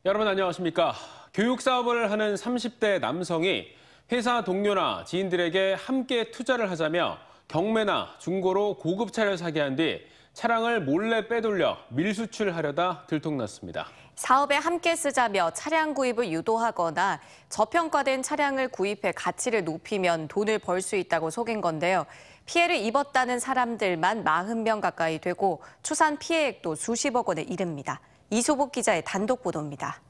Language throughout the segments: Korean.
여러분 안녕하십니까? 교육 사업을 하는 30대 남성이 회사 동료나 지인들에게 함께 투자를 하자며 경매나 중고로 고급 차를 사게 한 뒤 차량을 몰래 빼돌려 밀수출하려다 들통났습니다. 사업에 함께 쓰자며 차량 구입을 유도하거나 저평가된 차량을 구입해 가치를 높이면 돈을 벌 수 있다고 속인 건데요. 피해를 입었다는 사람들만 40명 가까이 되고 추산 피해액도 수십억 원에 이릅니다. 이소복 기자의 단독 보도입니다.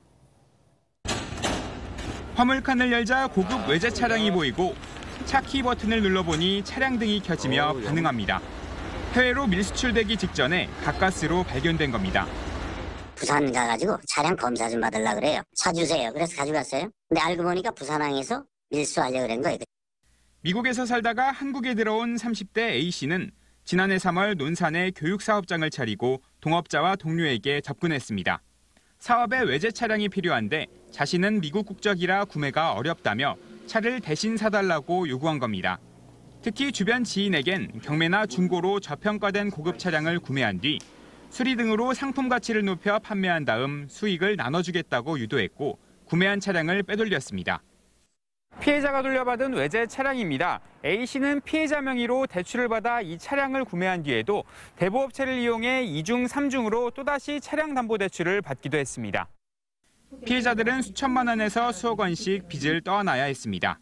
화물칸을 열자 고급 외제 차량이 보이고 차 키 버튼을 눌러보니 차량 등이 켜지며 반응합니다. 해외로 밀수출되기 직전에 가까스로 발견된 겁니다. 부산 가가지고 차량 검사 좀 받으려고 그래요. 차 주세요. 그래서 가져갔어요. 근데 알고 보니까 부산항에서 밀수하려고 그런 거예요. 미국에서 살다가 한국에 들어온 30대 A씨는 지난해 3월 논산에 교육사업장을 차리고 동업자와 동료에게 접근했습니다. 사업에 외제 차량이 필요한데 자신은 미국 국적이라 구매가 어렵다며 차를 대신 사달라고 요구한 겁니다. 특히 주변 지인에겐 경매나 중고로 저평가된 고급 차량을 구매한 뒤 수리 등으로 상품 가치를 높여 판매한 다음 수익을 나눠주겠다고 유도했고 구매한 차량을 빼돌렸습니다. 피해자가 돌려받은 외제 차량입니다. A씨는 피해자 명의로 대출을 받아 이 차량을 구매한 뒤에도 대부업체를 이용해 2중, 3중으로 또다시 차량 담보대출을 받기도 했습니다. 피해자들은 수천만 원에서 수억 원씩 빚을 떠안아야 했습니다.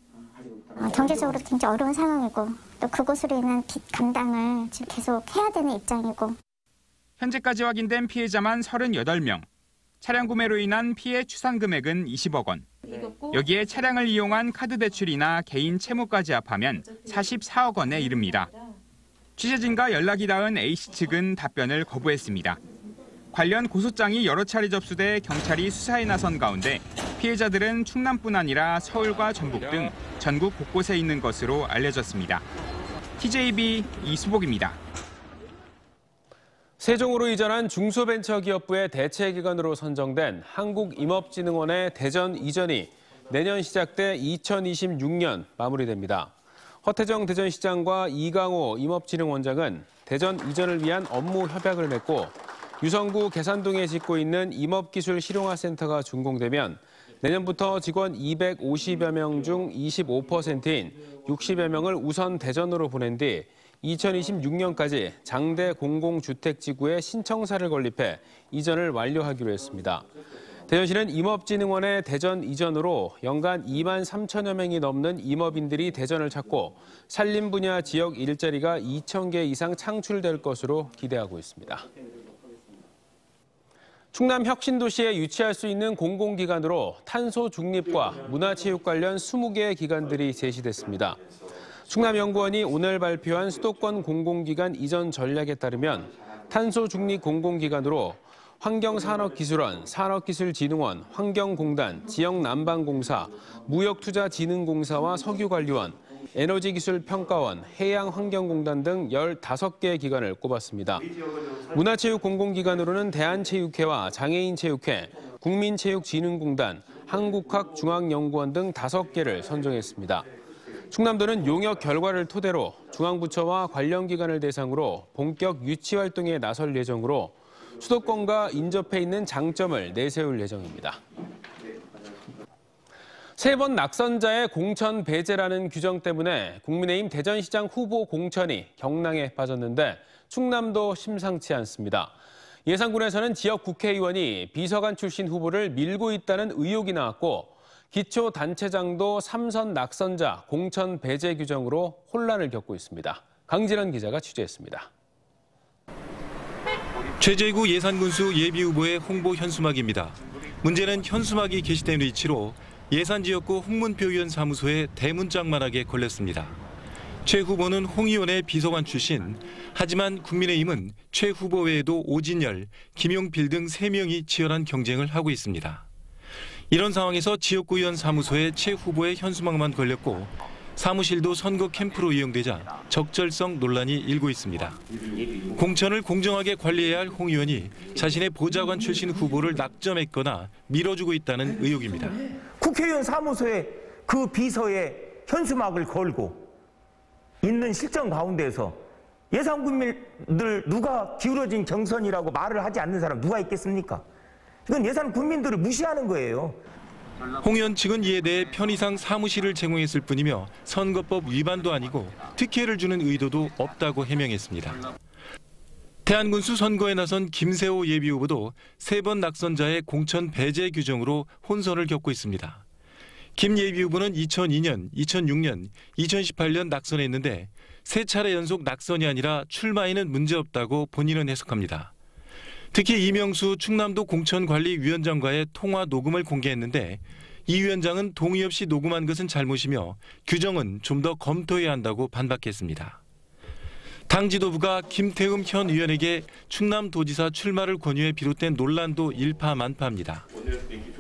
경제적으로 굉장히 어려운 상황이고 또 그곳으로 인한 빚 감당을 지금 계속 해야 되는 입장이고. 현재까지 확인된 피해자만 38명. 차량 구매로 인한 피해 추산 금액은 20억 원. 여기에 차량을 이용한 카드 대출이나 개인 채무까지 합하면 44억 원에 이릅니다. 취재진과 연락이 닿은 A씨 측은 답변을 거부했습니다. 관련 고소장이 여러 차례 접수돼 경찰이 수사에 나선 가운데 피해자들은 충남뿐 아니라 서울과 전북 등 전국 곳곳에 있는 것으로 알려졌습니다. TJB 이수복입니다. 세종으로 이전한 중소벤처기업부의 대체기관으로 선정된 한국임업진흥원의 대전 이전이 내년 시작돼 2026년 마무리됩니다. 허태정 대전시장과 이강호 임업진흥원장은 대전 이전을 위한 업무 협약을 맺고 유성구 계산동에 짓고 있는 임업기술실용화센터가 준공되면 내년부터 직원 250여 명 중 25%인 60여 명을 우선 대전으로 보낸 뒤 2026년까지 장대 공공주택지구에 신청사를 건립해 이전을 완료하기로 했습니다. 대전시는 임업진흥원의 대전 이전으로 연간 2만 3천여 명이 넘는 임업인들이 대전을 찾고 산림 분야 지역 일자리가 2천 개 이상 창출될 것으로 기대하고 있습니다. 충남 혁신도시에 유치할 수 있는 공공기관으로 탄소 중립과 문화체육 관련 20개의 기관들이 제시됐습니다. 충남연구원이 오늘 발표한 수도권 공공기관 이전 전략에 따르면 탄소 중립 공공기관으로 환경산업기술원, 산업기술진흥원, 환경공단, 지역난방공사, 무역투자진흥공사와 석유관리원, 에너지기술평가원, 해양환경공단 등 15개의 기관을 꼽았습니다. 문화체육 공공기관으로는 대한체육회와 장애인체육회, 국민체육진흥공단, 한국학중앙연구원 등 5개를 선정했습니다. 충남도는 용역 결과를 토대로 중앙부처와 관련 기관을 대상으로 본격 유치 활동에 나설 예정으로 수도권과 인접해 있는 장점을 내세울 예정입니다. 3번 낙선자의 공천 배제라는 규정 때문에 국민의힘 대전시장 후보 공천이 경랑에 빠졌는데 충남도 심상치 않습니다. 예산군에서는 지역 국회의원이 비서관 출신 후보를 밀고 있다는 의혹이 나왔고 기초단체장도 3선 낙선자 공천 배제 규정으로 혼란을 겪고 있습니다. 강진원 기자가 취재했습니다. 최재구 예산군수 예비후보의 홍보 현수막입니다. 문제는 현수막이 게시된 위치로 예산지역구 홍문표의원 사무소에 대문짝만하게 걸렸습니다. 최 후보는 홍 의원의 비서관 출신, 하지만 국민의힘은 최 후보 외에도 오진열, 김용필 등 3명이 치열한 경쟁을 하고 있습니다. 이런 상황에서 지역구 의원 사무소에 최 후보의 현수막만 걸렸고 사무실도 선거 캠프로 이용되자 적절성 논란이 일고 있습니다. 공천을 공정하게 관리해야 할 홍 의원이 자신의 보좌관 출신 후보를 낙점했거나 밀어주고 있다는 의혹입니다. 국회의원 사무소에 그 비서에 현수막을 걸고 있는 실정 가운데서 예산국민들 누가 기울어진 경선이라고 말을 하지 않는 사람 누가 있겠습니까? 이건 예산 국민들을 무시하는 거예요. 홍 의원 측은 이에 대해 편의상 사무실을 제공했을 뿐이며 선거법 위반도 아니고 특혜를 주는 의도도 없다고 해명했습니다. 태안군수 선거에 나선 김세호 예비후보도 3번 낙선자의 공천 배제 규정으로 혼선을 겪고 있습니다. 김 예비후보는 2002년, 2006년, 2018년 낙선했는데 3차례 연속 낙선이 아니라 출마에는 문제없다고 본인은 해석합니다. 특히 이명수 충남도 공천관리위원장과의 통화 녹음을 공개했는데 이 위원장은 동의 없이 녹음한 것은 잘못이며 규정은 좀 더 검토해야 한다고 반박했습니다. 당 지도부가 김태흠 현 의원에게 충남도지사 출마를 권유해 비롯된 논란도 일파만파입니다.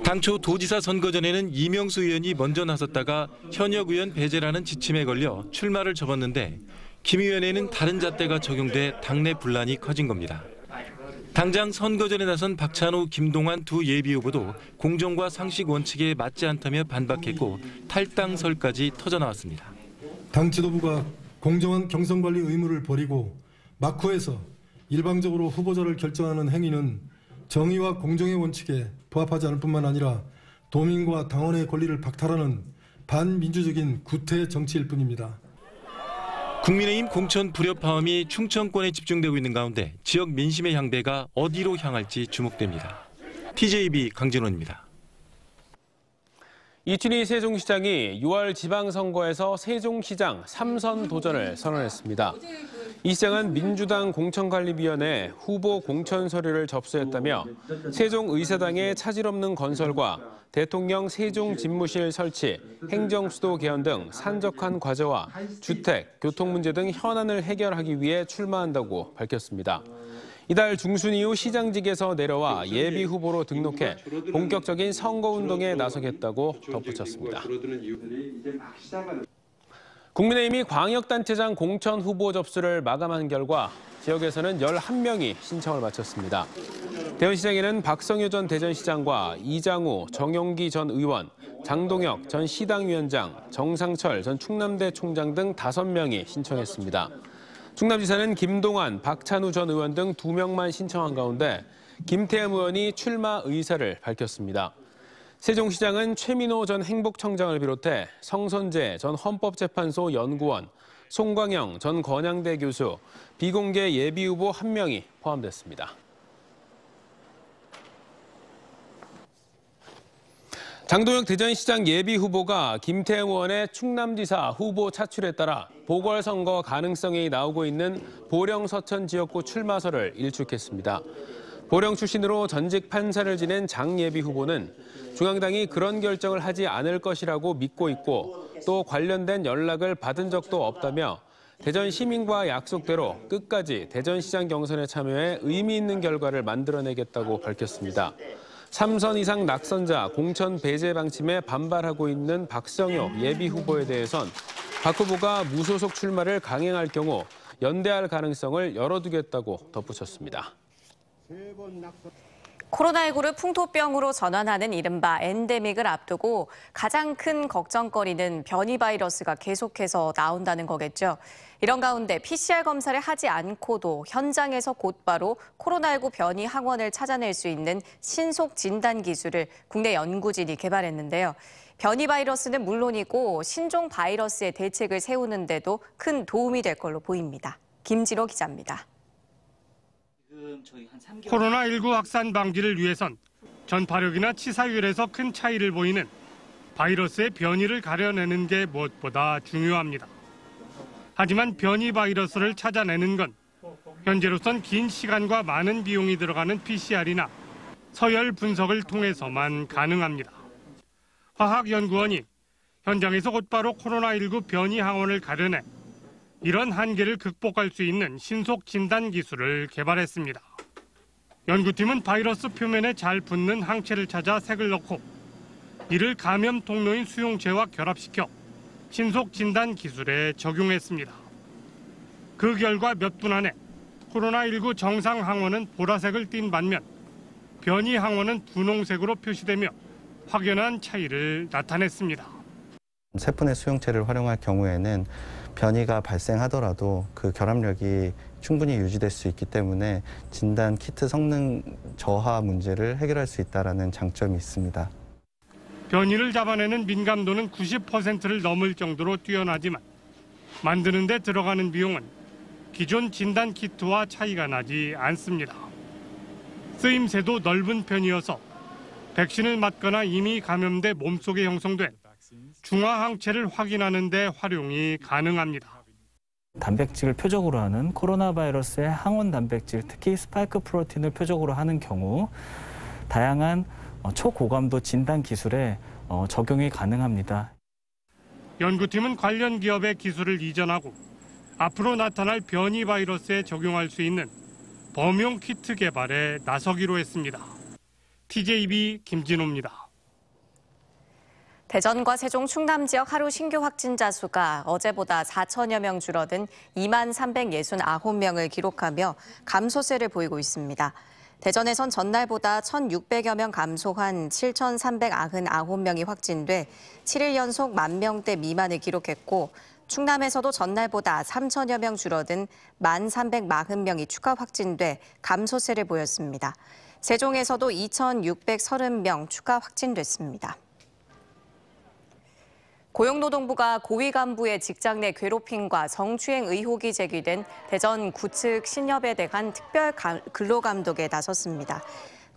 당초 도지사 선거 전에는 이명수 의원이 먼저 나섰다가 현역 의원 배제라는 지침에 걸려 출마를 접었는데 김 의원에는 다른 잣대가 적용돼 당내 분란이 커진 겁니다. 당장 선거 전에 나선 박찬호, 김동완 두 예비후보도 공정과 상식 원칙에 맞지 않다며 반박했고 탈당설까지 터져나왔습니다. 당 지도부가 공정한 경선관리 의무를 버리고 막후에서 일방적으로 후보자를 결정하는 행위는 정의와 공정의 원칙에 부합하지 않을 뿐만 아니라 도민과 당원의 권리를 박탈하는 반민주적인 구태 정치일 뿐입니다. 국민의힘 공천 불협화음이 충청권에 집중되고 있는 가운데 지역 민심의 향배가 어디로 향할지 주목됩니다. TJB 강진원입니다. 이춘희 세종시장이 6월 지방선거에서 세종시장 3선 도전을 선언했습니다. 이 시장은 민주당 공천관리위원회에 후보 공천 서류를 접수했다며 세종의사당의 차질 없는 건설과 대통령 세종집무실 설치, 행정수도 개헌 등 산적한 과제와 주택, 교통 문제 등 현안을 해결하기 위해 출마한다고 밝혔습니다. 이달 중순 이후 시장직에서 내려와 예비후보로 등록해 본격적인 선거운동에 나서겠다고 덧붙였습니다. 국민의힘이 광역단체장 공천 후보 접수를 마감한 결과 지역에서는 11명이 신청을 마쳤습니다. 대전시장에는 박성효 전 대전시장과 이장우, 정용기 전 의원, 장동혁 전 시당위원장, 정상철 전 충남대 총장 등 5명이 신청했습니다. 충남지사는 김동완, 박찬우 전 의원 등 2명만 신청한 가운데 김태흠 의원이 출마 의사를 밝혔습니다. 세종시장은 최민호 전 행복청장을 비롯해 성선재 전 헌법재판소 연구원, 송광영 전 건양대 교수, 비공개 예비후보 1명이 포함됐습니다. 장동혁 대전시장 예비후보가 김태흠 의원의 충남지사 후보 차출에 따라 보궐선거 가능성이 나오고 있는 보령 서천 지역구 출마설을 일축했습니다. 보령 출신으로 전직 판사를 지낸 장 예비후보는 중앙당이 그런 결정을 하지 않을 것이라고 믿고 있고 또 관련된 연락을 받은 적도 없다며 대전 시민과 약속대로 끝까지 대전시장 경선에 참여해 의미 있는 결과를 만들어내겠다고 밝혔습니다. 3선 이상 낙선자 공천 배제 방침에 반발하고 있는 박성효 예비후보에 대해선 박 후보가 무소속 출마를 강행할 경우 연대할 가능성을 열어두겠다고 덧붙였습니다. 코로나19를 풍토병으로 전환하는 이른바 엔데믹을 앞두고 가장 큰 걱정거리는 변이 바이러스가 계속해서 나온다는 거겠죠. 이런 가운데 PCR 검사를 하지 않고도 현장에서 곧바로 코로나19 변이 항원을 찾아낼 수 있는 신속 진단 기술을 국내 연구진이 개발했는데요. 변이 바이러스는 물론이고 신종 바이러스의 대책을 세우는 데도 큰 도움이 될 걸로 보입니다. 김진호 기자입니다. 코로나19 확산 방지를 위해선 전파력이나 치사율에서 큰 차이를 보이는 바이러스의 변이를 가려내는 게 무엇보다 중요합니다. 하지만 변이 바이러스를 찾아내는 건 현재로선 긴 시간과 많은 비용이 들어가는 PCR이나 서열 분석을 통해서만 가능합니다. 화학연구원이 현장에서 곧바로 코로나19 변이 항원을 가려내 이런 한계를 극복할 수 있는 신속 진단 기술을 개발했습니다. 연구팀은 바이러스 표면에 잘 붙는 항체를 찾아 색을 넣고 이를 감염 통로인 수용체와 결합시켜 신속 진단 기술에 적용했습니다. 그 결과 몇 분 안에 코로나19 정상 항원은 보라색을 띤 반면 변이 항원은 분홍색으로 표시되며 확연한 차이를 나타냈습니다. 세 분의 수용체를 활용할 경우에는 변이가 발생하더라도 그 결합력이 충분히 유지될 수 있기 때문에 진단 키트 성능 저하 문제를 해결할 수 있다는 장점이 있습니다. 변이를 잡아내는 민감도는 90%를 넘을 정도로 뛰어나지만 만드는 데 들어가는 비용은 기존 진단 키트와 차이가 나지 않습니다. 쓰임새도 넓은 편이어서 백신을 맞거나 이미 감염돼 몸속에 형성된 중화 항체를 확인하는 데 활용이 가능합니다. 단백질을 표적으로 하는 코로나 바이러스의 항원 단백질, 특히 스파이크 프로틴을 표적으로 하는 경우 다양한 초고감도 진단 기술에 적용이 가능합니다. 연구팀은 관련 기업의 기술을 이전하고 앞으로 나타날 변이 바이러스에 적용할 수 있는 범용 키트 개발에 나서기로 했습니다. TJB 김진호입니다. 대전과 세종, 충남 지역 하루 신규 확진자 수가 어제보다 4천여 명 줄어든 2만 369명을 기록하며 감소세를 보이고 있습니다. 대전에선 전날보다 1,600여 명 감소한 7,399명이 확진돼 7일 연속 10,000명대 미만을 기록했고 충남에서도 전날보다 3천여 명 줄어든 1,340명이 추가 확진돼 감소세를 보였습니다. 세종에서도 2,630명 추가 확진됐습니다. 고용노동부가 고위 간부의 직장 내 괴롭힘과 성추행 의혹이 제기된 대전 구측 신협에 대한 특별 근로감독에 나섰습니다.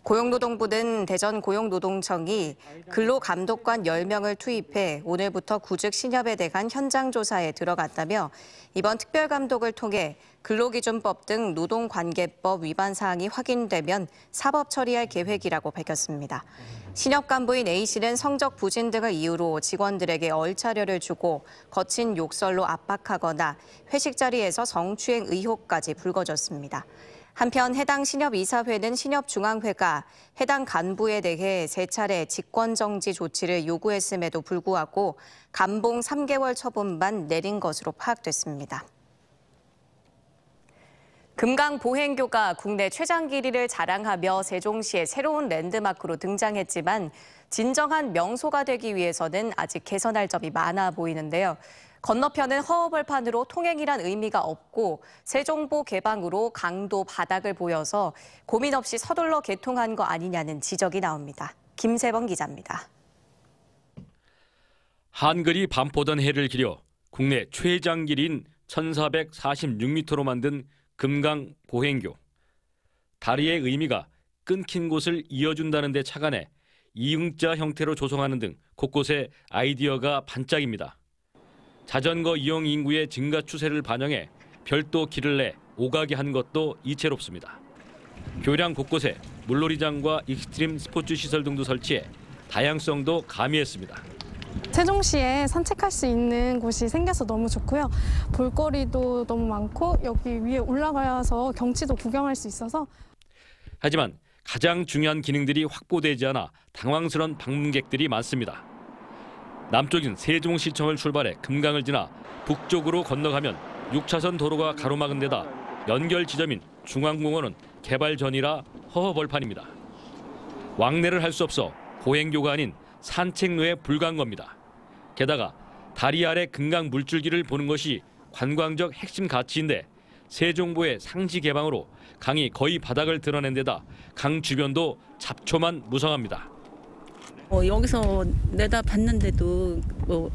고용노동부는 대전 고용노동청이 근로감독관 10명을 투입해 오늘부터 구측 신협에 대한 현장 조사에 들어갔다며 이번 특별감독을 통해 근로기준법 등 노동관계법 위반 사항이 확인되면 사법 처리할 계획이라고 밝혔습니다. 신협 간부인 A씨는 성적 부진 등을 이유로 직원들에게 얼차려를 주고 거친 욕설로 압박하거나 회식 자리에서 성추행 의혹까지 불거졌습니다. 한편 해당 신협 이사회는 신협중앙회가 해당 간부에 대해 3차례 직권정지 조치를 요구했음에도 불구하고 감봉 3개월 처분만 내린 것으로 파악됐습니다. 금강보행교가 국내 최장 길이를 자랑하며 세종시의 새로운 랜드마크로 등장했지만 진정한 명소가 되기 위해서는 아직 개선할 점이 많아 보이는데요. 건너편은 허허벌판으로 통행이란 의미가 없고 세종보 개방으로 강도 바닥을 보여서 고민 없이 서둘러 개통한 거 아니냐는 지적이 나옵니다. 김세범 기자입니다. 한글이 반포던 해를 기려 국내 최장 길이인 1,446m로 만든 금강보행교. 다리의 의미가 끊긴 곳을 이어준다는 데 착안해 이응자 형태로 조성하는 등 곳곳에 아이디어가 반짝입니다. 자전거 이용 인구의 증가 추세를 반영해 별도 길을 내 오가게 한 것도 이채롭습니다. 교량 곳곳에 물놀이장과 익스트림 스포츠 시설 등도 설치해 다양성도 가미했습니다. 세종시에 산책할 수 있는 곳이 생겨서 너무 좋고요. 볼거리도 너무 많고 여기 위에 올라가서 경치도 구경할 수 있어서. 하지만 가장 중요한 기능들이 확보되지 않아 당황스러운 방문객들이 많습니다. 남쪽인 세종시청을 출발해 금강을 지나 북쪽으로 건너가면 6차선 도로가 가로막은 데다 연결 지점인 중앙공원은 개발 전이라 허허벌판입니다. 왕래를 할 수 없어 보행교가 아닌 산책로에 불과한 겁니다. 게다가 다리 아래 금강 물줄기를 보는 것이 관광적 핵심 가치인데 세종보의 상지 개방으로 강이 거의 바닥을 드러낸 데다 강 주변도 잡초만 무성합니다. 여기서 내다봤는데도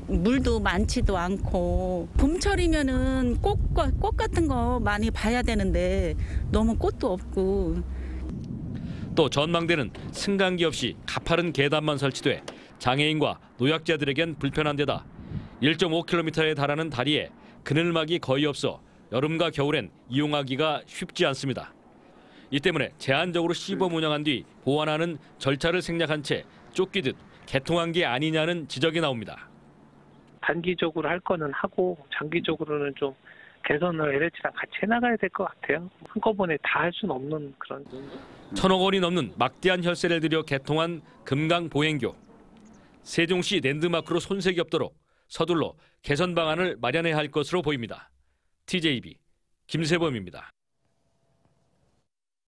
물도 많지도 않고 봄철이면은 꽃 같은 거 많이 봐야 되는데 너무 꽃도 없고. 또 전망대는 승강기 없이 가파른 계단만 설치돼 장애인과 노약자들에겐 불편한 데다 1.5km에 달하는 다리에 그늘막이 거의 없어 여름과 겨울엔 이용하기가 쉽지 않습니다. 이 때문에 제한적으로 시범 운영한 뒤 보완하는 절차를 생략한 채 쫓기듯 개통한 게 아니냐는 지적이 나옵니다. 단기적으로 할 거는 하고 장기적으로는 좀 개선을 LH랑 같이 해나가야 될 것 같아요. 한꺼번에 다 할 수는 없는 그런. 1,000억 원이 넘는 막대한 혈세를 들여 개통한 금강보행교. 세종시 랜드마크로 손색이 없도록 서둘러 개선 방안을 마련해야 할 것으로 보입니다. TJB 김세범입니다.